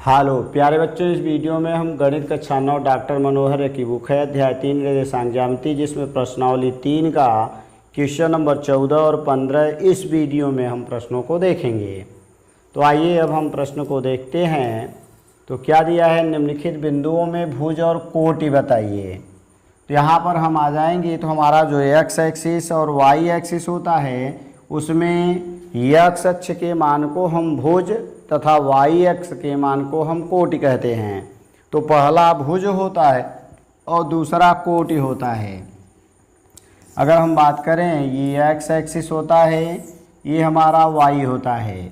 हालो प्यारे बच्चों, इस वीडियो में हम गणित कक्षा 9 डॉक्टर मनोहर की बुक है अध्याय 3 निर्देशांक ज्यामिति, जिसमें प्रश्नावली 3 का क्वेश्चन नंबर 14 और 15 इस वीडियो में हम प्रश्नों को देखेंगे। तो आइए अब हम प्रश्न को देखते हैं। तो क्या दिया है, निम्नलिखित बिंदुओं में भुज और कोटि बताइए। तो यहाँ पर हम आ जाएंगे तो हमारा जो एक्स एक्सिस और वाई एक्सिस होता है उसमें एक्स अक्ष के मान को हम भुज तथा वाई अक्ष के मान को हम कोटि कहते हैं। तो पहला भुज होता है और दूसरा कोटि होता है। अगर हम बात करें, ये एक्स एक्सिस होता है, ये हमारा वाई होता है।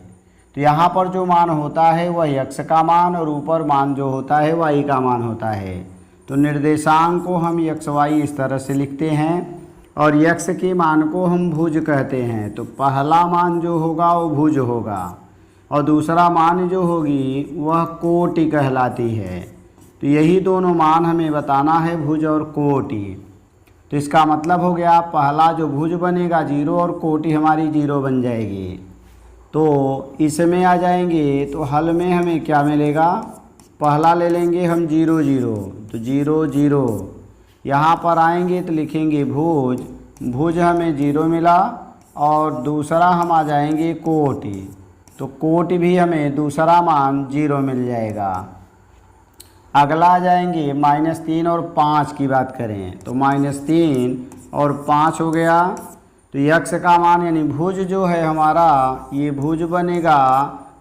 तो यहाँ पर जो मान होता है वह एक्स का मान और ऊपर मान जो होता है वाई का मान होता है। तो निर्देशांक को हम एक्स वाई इस तरह से लिखते हैं और यक्स के मान को हम भुज कहते हैं। तो पहला मान जो होगा वो भुज होगा और दूसरा मान जो होगी वह कोटि कहलाती है। तो यही दोनों मान हमें बताना है, भुज और कोटि। तो इसका मतलब हो गया, पहला जो भुज बनेगा 0 और कोटि हमारी 0 बन जाएगी। तो इसमें आ जाएंगे तो हल में हमें क्या मिलेगा, पहला ले लेंगे हम 0 0, तो 0 0। यहाँ पर आएंगे तो लिखेंगे भुज, भुज हमें 0 मिला और दूसरा हम आ जाएंगे कोटि, तो कोटि भी हमें दूसरा मान 0 मिल जाएगा। अगला आ जाएंगे -3 और 5 की बात करें तो -3 और 5 हो गया। तो यक्स का मान यानी भुज जो है हमारा, ये भुज बनेगा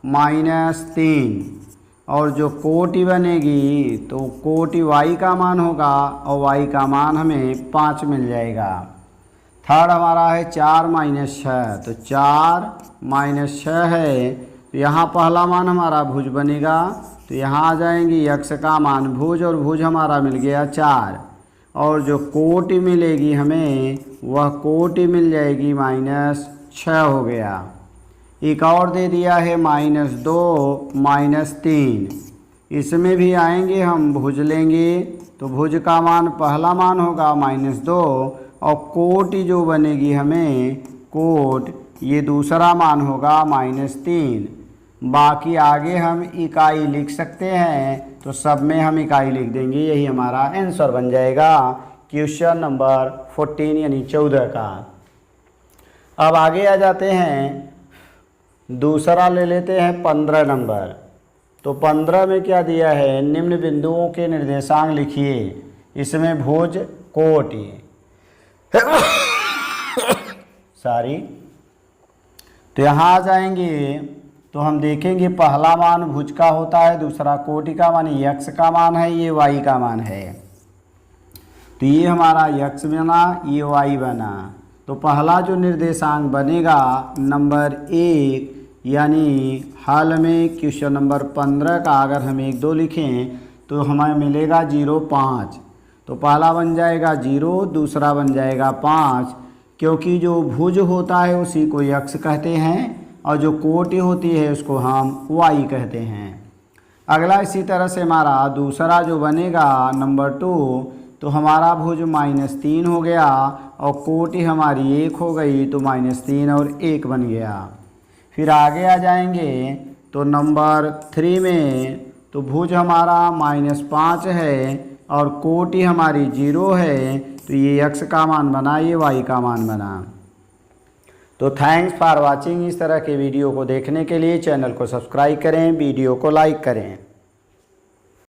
-3 और जो कोटि बनेगी तो कोटि वाई का मान होगा और वाई का मान हमें 5 मिल जाएगा। थर्ड हमारा है 4 -6, तो 4 -6 है। तो यहाँ पहला मान हमारा भुज बनेगा, तो यहाँ आ जाएंगे यक्स का मान भुज और भुज हमारा मिल गया 4 और जो कोटि मिलेगी हमें वह कोटि मिल जाएगी -6 हो गया। एक और दे दिया है -2 -3, इसमें भी आएंगे हम भुज लेंगे तो भुज का मान पहला मान होगा -2 और कोटि जो बनेगी हमें कोट, ये दूसरा मान होगा -3। बाकी आगे हम इकाई लिख सकते हैं, तो सब में हम इकाई लिख देंगे, यही हमारा आंसर बन जाएगा क्वेश्चन नंबर 14 यानी 14 का। अब आगे आ जाते हैं, दूसरा ले लेते हैं 15 नंबर। तो 15 में क्या दिया है, निम्न बिंदुओं के निर्देशांक लिखिए। इसमें भुज कोटि सॉरी। तो यहाँ आ जाएंगे तो हम देखेंगे पहला मान भुज का होता है, दूसरा कोटि का मान यक्स का मान है, ये वाई का मान है। तो ये हमारा यक्स बना, ये वाई बना। तो पहला जो निर्देशांक बनेगा नंबर 1 यानी हाल में क्वेश्चन नंबर 15 का अगर हम 1 2 लिखें तो हमें मिलेगा 0 5। तो पहला बन जाएगा 0, दूसरा बन जाएगा 5, क्योंकि जो भुज होता है उसी को यक्स कहते हैं और जो कोटि होती है उसको हम वाई कहते हैं। अगला इसी तरह से हमारा दूसरा जो बनेगा नंबर 2, तो हमारा भुज -3 हो गया और कोटि हमारी 1 हो गई, तो -3 और 1 बन गया। फिर आगे आ जाएंगे तो नंबर 3 में तो भुज हमारा -5 है और कोटि हमारी 0 है, तो ये यक्स का मान बना, ये वाई का मान बना। तो थैंक्स फॉर वाचिंग। इस तरह के वीडियो को देखने के लिए चैनल को सब्सक्राइब करें, वीडियो को लाइक करें।